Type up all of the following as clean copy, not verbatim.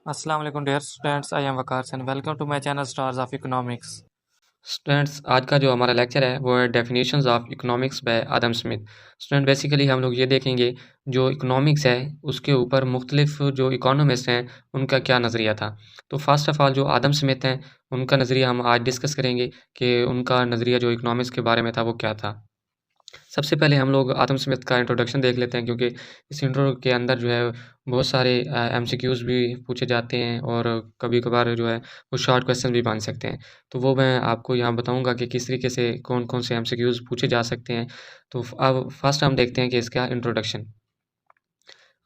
अस्सलाम वालेकुम dear students, I am Waqar and welcome to my channel stars of economics. Students, आज का जो हमारा लेक्चर है वो है definitions of economics by Adam Smith. Student, basically हम लोग ये देखेंगे जो इकोनॉमिक्स है उसके ऊपर मुख्तलिफ जो इकोनॉमिस्ट हैं उनका क्या नज़रिया था। तो फर्स्ट ऑफ़ ऑल जो आदम स्मिथ हैं उनका नज़रिया हम आज डिस्कस करेंगे कि उनका नज़रिया जो इकोनॉमिक्स के बारे में था वो क्या था। सबसे पहले हम लोग आदम स्मिथ का इंट्रोडक्शन देख लेते हैं, क्योंकि इस इंट्रो के अंदर जो है बहुत सारे एमसीक्यूज़ भी पूछे जाते हैं और कभी-कभार जो है वो शॉर्ट क्वेश्चन भी बन सकते हैं। तो वो मैं आपको यहाँ बताऊँगा कि किस तरीके से कौन-कौन से एमसीक्यूज़ पूछे जा सकते हैं। तो अब फर्स्ट हम देखते हैं कि इसका introduction.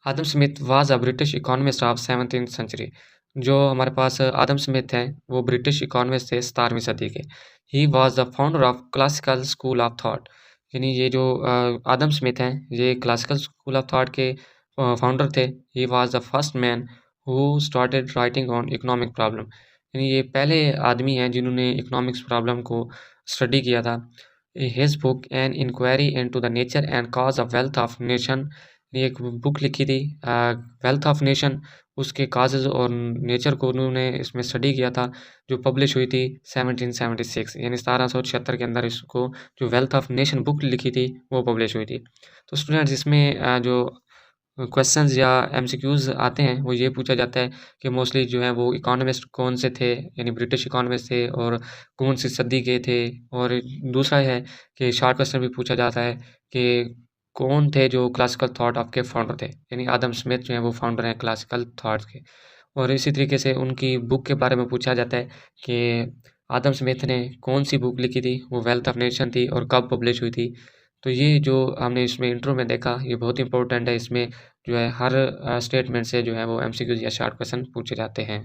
Adam Smith was a British economist of 17th century. जो हमारे पास आदम स्मिथ हैं वो ब्रिटिश इकोनॉमिस्ट थे 17वीं सदी के। He was the founder of classical school of thought. यानी ये जो आदम स्मिथ हैं ये क्लासिकल स्कूल ऑफ थॉट के फाउंडर थे। He was the first man who started writing on economic problem. यानी ये पहले आदमी हैं जिन्होंने इकोनॉमिक्स प्रॉब्लम को स्टडी किया था। His book an inquiry into the nature and cause of wealth of nation. ने एक बुक लिखी थी वेल्थ ऑफ नेशन, उसके काजेज़ और नेचर को उन्होंने इसमें स्टडी किया था, जो पब्लिश हुई थी 1776 यानी 1776 के अंदर इसको जो वेल्थ ऑफ नेशन बुक लिखी थी वो पब्लिश हुई थी। तो स्टूडेंट्स इसमें जो क्वेश्चंस या एमसीक्यूज़ आते हैं वो ये पूछा जाता है कि मोस्टली जो है वो इकोनॉमिस्ट कौन से थे, यानी ब्रिटिश इकोनॉमिस्ट थे और कौन सी सदी के थे। और दूसरा है कि शॉर्ट क्वेश्चन भी पूछा जाता है कि कौन थे जो क्लासिकल थॉट ऑफ के फाउंडर थे, यानी आदम स्मिथ जो है वो फाउंडर हैं क्लासिकल थॉट्स के। और इसी तरीके से उनकी बुक के बारे में पूछा जाता है कि आदम स्मिथ ने कौन सी बुक लिखी थी, वो वेल्थ ऑफ नेशन थी और कब पब्लिश हुई थी। तो ये जो हमने इसमें इंट्रो में देखा ये बहुत इंपॉर्टेंट है। इसमें जो है हर स्टेटमेंट से जो है वो एमसीक्यूज या शॉर्ट क्वेश्चन पूछे जाते हैं।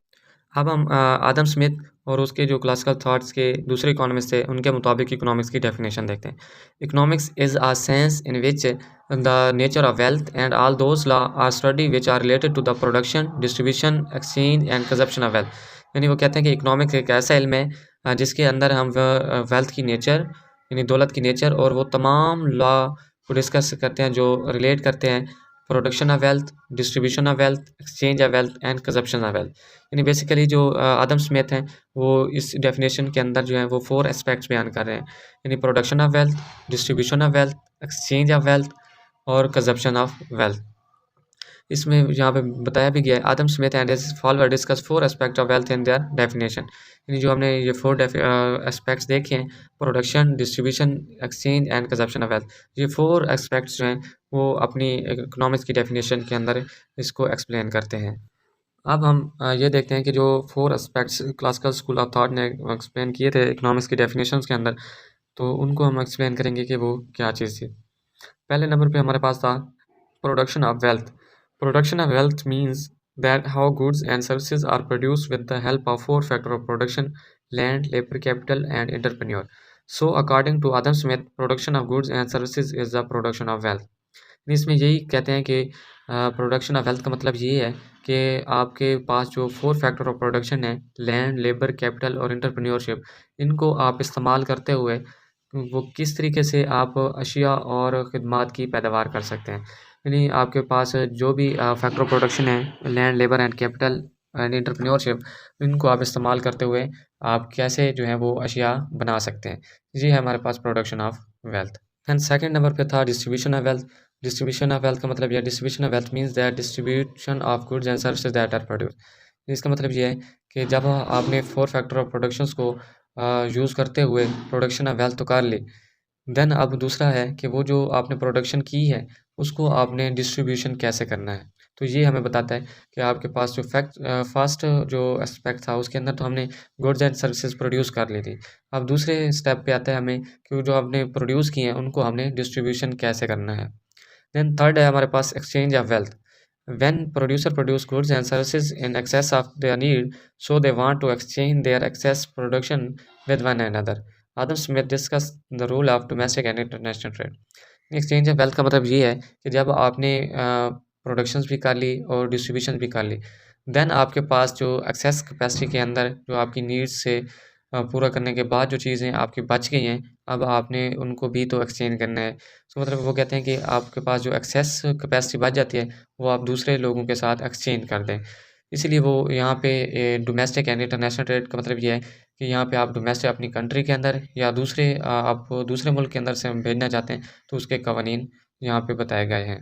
अब हम आदम स्मिथ और उसके जो क्लासिकल थॉट्स के दूसरे इकोनॉमिस्ट थे उनके मुताबिक इकोनॉमिक्स की डेफिनेशन देखते हैं। Economics is a science in which the nature of wealth and all those law are study which are related to the production, distribution, exchange and consumption of wealth. यानी वो कहते हैं कि इकोनॉमिक्स एक ऐसा इल्म है जिसके अंदर हम वेल्थ की नेचर, यानी दौलत की नेचर और वो तमाम लॉ को डिस्कस करते हैं जो रिलेट करते हैं production of wealth, distribution of wealth, exchange of wealth and consumption of wealth. यानी बेसिकली जो आदम स्मिथ हैं वो इस डेफिनेशन के अंदर जो है वो 4 एस्पेक्ट्स बयान कर रहे हैं, यानी production of wealth, distribution of wealth, exchange of wealth और कंजप्शन ऑफ वेल्थ। इसमें यहाँ पे बताया भी गया है Adam Smith and his follower discuss 4 aspect of wealth in their definition. यानी जो हमने ये 4 एस्पेक्ट्स देखे हैं, production, distribution, exchange and consumption of wealth, ये 4 एस्पेक्ट्स जो हैं वो अपनी इकोनॉमिक्स की डेफिनेशन के अंदर इसको एक्सप्लेन करते हैं। अब हम ये देखते हैं कि जो 4 aspects classical school of thought ने एक्सप्लेन किए थे इकोनॉमिक्स की डेफिनेशंस के अंदर, तो उनको हम एक्सप्लेन करेंगे कि वो क्या चीज़ थी। पहले नंबर पे हमारे पास था production of wealth. Production of wealth means that how goods and services are produced with the help of 4 factor of production, land, labour, capital and entrepreneur. So according to Adam Smith, production of goods and services is the production of wealth. इसमें यही कहते हैं कि production of wealth का मतलब ये है कि आपके पास जो 4 फैक्टर ऑफ प्रोडक्शन है, लैंड, लेबर, कैपिटल और एंटरप्रेन्योरशिप, इनको आप इस्तेमाल करते हुए वो किस तरीके से आप अशिया और खिदमात की पैदावार कर सकते हैं। यानी आपके पास जो भी फैक्टर ऑफ प्रोडक्शन है, land, labour and capital and entrepreneurship, इनको आप इस्तेमाल करते हुए आप कैसे जो है वो अशिया बना सकते हैं। ये है हमारे पास production of wealth. And second number पे था distribution of wealth. Distribution of wealth का मतलब यह distribution of wealth means that distribution of goods and services that are produce. इसका मतलब ये है कि जब आपने 4 फैक्टर ऑफ प्रोडक्शंस को यूज़ करते हुए प्रोडक्शन ऑफ वेल्थ तो कर ली, देन अब दूसरा है कि वो जो आपने प्रोडक्शन की है उसको आपने डिस्ट्रीब्यूशन कैसे करना है। तो ये हमें बताता है कि आपके पास जो फर्स्ट जो एस्पेक्ट था उसके अंदर तो हमने गुड्स एंड सर्विसेज प्रोड्यूस कर ली थी। अब दूसरे स्टेप पे आता है हमें कि जो आपने प्रोड्यूस किए हैं उनको हमने डिस्ट्रीब्यूशन कैसे करना है। देन थर्ड है हमारे पास exchange of wealth. When producer produce goods and services in excess of their need, so they want to exchange their excess production with one another. Adam Smith discuss the rule of domestic and international trade. Exchange of wealth का मतलब ये है कि जब आपने productions भी कर ली और डिस्ट्रीब्यूशन भी कर ली, देन आपके पास जो एक्सेस कैपेसिटी के अंदर जो आपकी नीड्स से पूरा करने के बाद जो चीज़ें आपकी बच गई हैं, अब आपने उनको भी तो एक्सचेंज करना है। तो मतलब वो कहते हैं कि आपके पास जो एक्सेस कैपेसिटी बच जाती है वो आप दूसरे लोगों के साथ एक्सचेंज कर दें। इसीलिए वो यहाँ पे डोमेस्टिक एंड इंटरनेशनल ट्रेड का मतलब ये है कि यहाँ पे आप डोमेस्टिक अपनी कंट्री के अंदर या आप दूसरे मुल्क के अंदर से भेजना चाहते हैं तो उसके कवानीन यहाँ पे बताए गए हैं।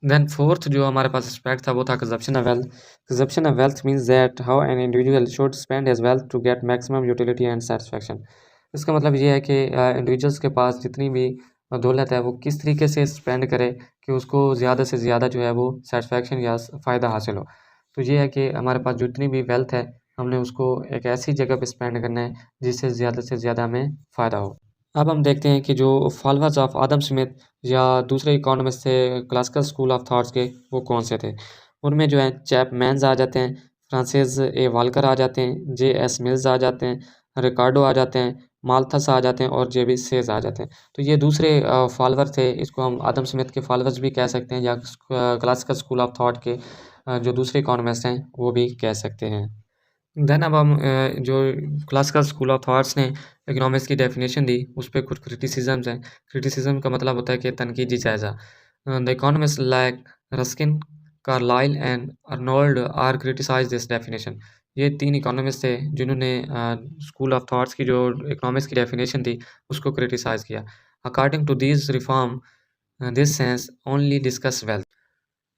देन फोर्थ जो हमारे पास एस्पेक्ट था वो था consumption of wealth. Consumption of wealth means that how an individual should spend his wealth to get maximum utility and satisfaction. इसका मतलब ये है कि इंडिविजुअल्स के पास जितनी भी दौलत है वो किस तरीके से स्पेंड करे कि उसको ज़्यादा से ज़्यादा जो है वो सेटिस्फैक्शन या फ़ायदा हासिल हो। तो ये है कि हमारे पास जितनी भी वेल्थ है हमने उसको एक ऐसी जगह पे स्पेंड करना है जिससे ज़्यादा से ज़्यादा हमें फ़ायदा हो। अब हम देखते हैं कि जो फॉलोअर्स ऑफ आदम स्मिथ या दूसरे इकोनॉमिस्ट थे क्लासिकल स्कूल ऑफ थॉट्स के, वो कौन से थे। उनमें जो है चैपमैन्स आ जाते हैं, फ्रांसिस ए वाल्कर आ जाते हैं, जे एस मिल्स आ जाते हैं, रिकार्डो आ जाते हैं, माल्थस आ जाते हैं और जे बी सेज आ जाते हैं। तो ये दूसरे फॉलोअर थे, इसको हम आदम स्मिथ के फॉलोअर्स भी कह सकते हैं या क्लासिकल स्कूल ऑफ थॉट के जो दूसरे इकोनॉमिस्ट हैं वो भी कह सकते हैं। देन अब हम जो क्लासिकल स्कूल ऑफ थॉट्स ने इकोनॉमिक्स की डेफिनेशन दी उस पर कुछ क्रिटिसिजम्स हैं। क्रिटिसिज्म का मतलब होता है कि तनकीदी जायज़ा। The economist like Ruskin, Carlyle and Arnold are criticise this definition. ये तीन इकोनॉमिस्ट थे जिन्होंने स्कूल ऑफ थॉट्स की जो इकोनॉमिक्स की डेफिनेशन थी उसको क्रिटिसाइज़ किया। According to this reform this sense only discuss wealth.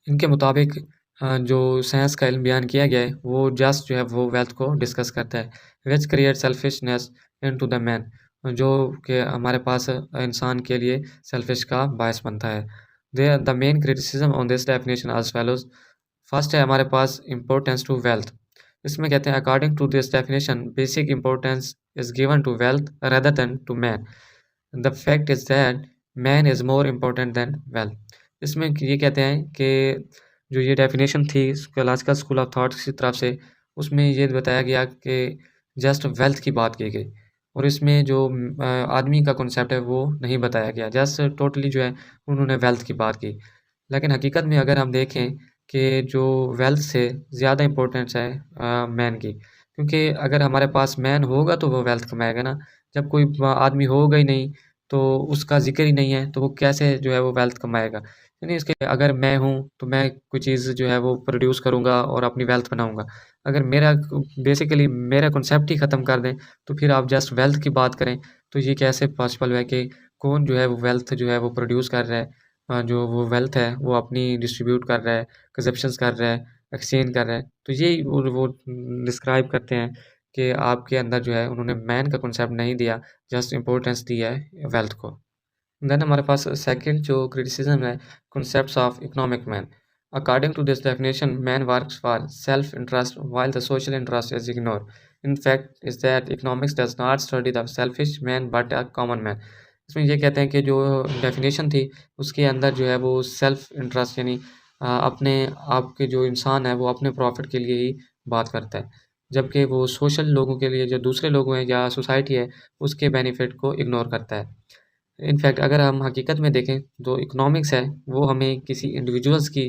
इनके मुताबिक जो साइंस का इल्म बयान किया गया है वो जस्ट जो है वो वेल्थ को डिस्कस करता है, which create selfishness into the man, जो कि हमारे पास इंसान के लिए सेल्फिश का बायस बनता है। They the main criticism on this definition as follows. First है हमारे पास इम्पोर्टेंस टू वेल्थ। इसमें कहते हैं according to this definition basic importance is given to wealth rather than to man. The fact is that man is more important than wealth. इसमें ये कहते हैं कि जो ये डेफिनेशन थी क्लासिकल स्कूल ऑफ थॉट्स की तरफ से, उसमें ये बताया गया कि जस्ट वेल्थ की बात की गई और इसमें जो आदमी का कॉन्सेप्ट है वो नहीं बताया गया, जस्ट टोटली जो है उन्होंने वेल्थ की बात की। लेकिन हकीकत में अगर हम देखें कि जो वेल्थ से ज़्यादा इम्पोर्टेंस है मैन की, क्योंकि अगर हमारे पास मैन होगा तो वो वेल्थ कमाएगा ना। जब कोई आदमी होगा ही नहीं तो उसका ज़िक्र ही नहीं है तो वो कैसे जो है वो वेल्थ कमाएगा। यानी इसके अगर मैं हूँ तो मैं कोई चीज़ जो है वो प्रोड्यूस करूँगा और अपनी वेल्थ बनाऊँगा। अगर बेसिकली मेरा कॉन्सेप्ट ही ख़त्म कर दें तो फिर आप जस्ट वेल्थ की बात करें तो ये कैसे पॉसिबल है कि कौन जो है वो वेल्थ जो है वो प्रोड्यूस कर रहा है। जो वो वेल्थ है वो अपनी डिस्ट्रीब्यूट कर रहा है, कंज़प्शंस कर रहा है, एक्सचेंज कर रहा है। तो यही वो डिस्क्राइब करते हैं कि आपके अंदर जो है उन्होंने मैन का कॉन्सेप्ट नहीं दिया, जस्ट इम्पोर्टेंस दी है वेल्थ को। देन हमारे पास सेकंड जो क्रिटिसिज्म है concepts of economic man. According to this definition man works for self interest while the social interest is ignore. In fact is that economics does not study the selfish man but a common man. इसमें ये कहते हैं कि जो definition थी उसके अंदर जो है वो सेल्फ इंटरेस्ट यानी अपने आप के जो इंसान है वो अपने प्रॉफिट के लिए ही बात करता है, जबकि वो सोशल लोगों के लिए जो दूसरे लोग हैं या सोसाइटी है उसके बेनिफिट को इग्नोर करता है। इनफैक्ट अगर हम हकीकत में देखें तो इकोनॉमिक्स है वो हमें किसी इंडिविजुअल्स की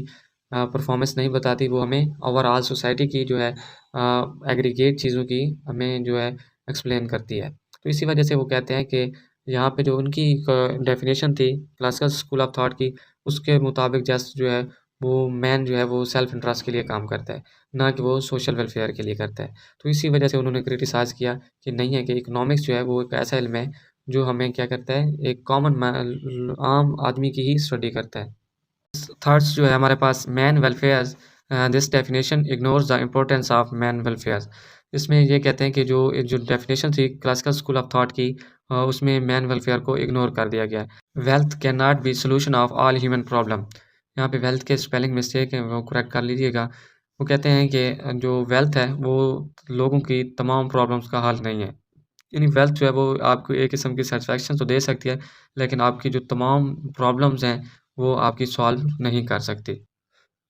परफॉर्मेंस नहीं बताती, वो हमें ओवरऑल सोसाइटी की जो है एग्रीगेट चीज़ों की हमें जो है एक्सप्लेन करती है। तो इसी वजह से वो कहते हैं कि यहाँ पे जो उनकी डेफिनेशन थी क्लासिकल स्कूल ऑफ थॉट की उसके मुताबिक जस्ट जो है वो मैन जो है वो सेल्फ इंटरेस्ट के लिए काम करता है, ना कि वो सोशल वेलफेयर के लिए करता है। तो इसी वजह से उन्होंने क्रिटिसाइज़ किया कि नहीं है कि इकोनॉमिक्स जो है वो एक ऐसा इल्म है जो हमें क्या करता है एक आम आदमी की ही स्टडी करता है। थर्ड्स जो है हमारे पास man welfares. This definition ignores the importance of man welfares. इसमें ये कहते हैं कि जो डेफिनेशन थी क्लासिकल स्कूल ऑफ थॉट की उसमें मैन वेलफेयर को इग्नोर कर दिया गया है। Wealth can not be solution of all human problem. यहाँ पे वेल्थ के स्पेलिंग मिस्टेक है वो करेक्ट कर लीजिएगा। वो कहते हैं कि जो वेल्थ है वो लोगों की तमाम प्रॉब्लम्स का हल नहीं है। यानी वेल्थ जो है वो आपको एक किस्म की सैटिस्फैक्शन तो दे सकती है लेकिन आपकी जो तमाम प्रॉब्लम्स हैं वो आपकी सॉल्व नहीं कर सकती।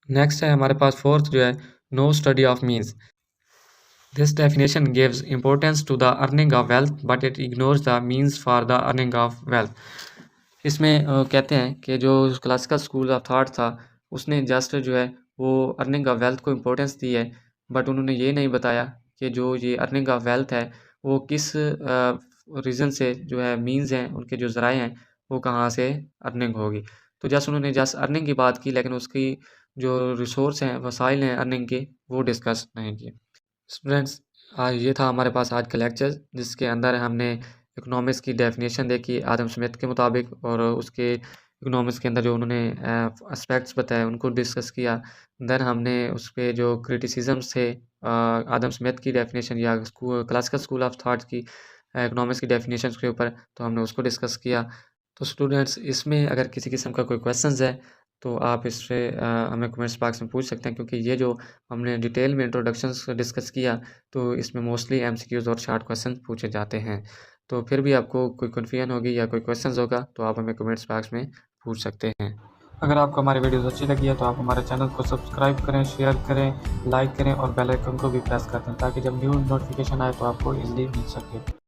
नेक्स्ट है हमारे पास फोर्थ जो है no study of means. This definition gives importance to the earning of wealth but it ignores the means for the earning of wealth. इसमें कहते हैं कि जो क्लासिकल स्कूल ऑफ थॉट था उसने जस्ट जो है वो अर्निंग ऑफ वेल्थ को इम्पोर्टेंस दी है, बट उन्होंने ये नहीं बताया कि जो ये अर्निंग ऑफ वेल्थ है वो किस रीज़न से जो है मीन्स हैं उनके जो ज़राए हैं वो कहाँ से अर्निंग होगी। तो जस्ट उन्होंने जस्ट अर्निंग की बात की लेकिन उसकी जो रिसोर्स हैं, वसाइल हैं अर्निंग के, वो डिस्कस नहीं किए। स्टूडेंट्स, आज ये था हमारे पास आज का लेक्चर, जिसके अंदर हमने इकोनॉमिक्स की डेफिनेशन देखी आदम स्मिथ के मुताबिक, और उसके इकोनॉमिक्स के अंदर जो उन्होंने एस्पेक्ट्स बताए उनको डिस्कस किया। देन हमने उस पे जो क्रिटिसिजम्स थे आदम स्मिथ की डेफिनेशन या क्लासिकल स्कूल ऑफ थॉट की इकोनॉमिक्स की डेफिनेशंस के ऊपर, तो हमने उसको डिस्कस किया। तो स्टूडेंट्स, इसमें अगर किसी किस्म का कोई क्वेश्चंस है तो आप इससे हमें कमेंट्स बॉक्स में पूछ सकते हैं, क्योंकि ये जो हमने डिटेल में इंट्रोडक्शंस डिस्कस किया, तो इसमें मोस्टली एमसीक्यूज़ और शॉर्ट क्वेश्चन पूछे जाते हैं। तो फिर भी आपको कोई कन्फ्यूजन होगी या कोई क्वेश्चंस होगा तो आप हमें कमेंट्स बॉक्स में पूछ सकते हैं। अगर आपको हमारी वीडियोस अच्छी लगी है तो आप हमारे चैनल को सब्सक्राइब करें, शेयर करें, लाइक करें और बेल आइकन को भी प्रेस कर दें, ताकि जब न्यू नोटिफिकेशन आए तो आपको इजीली मिल सके।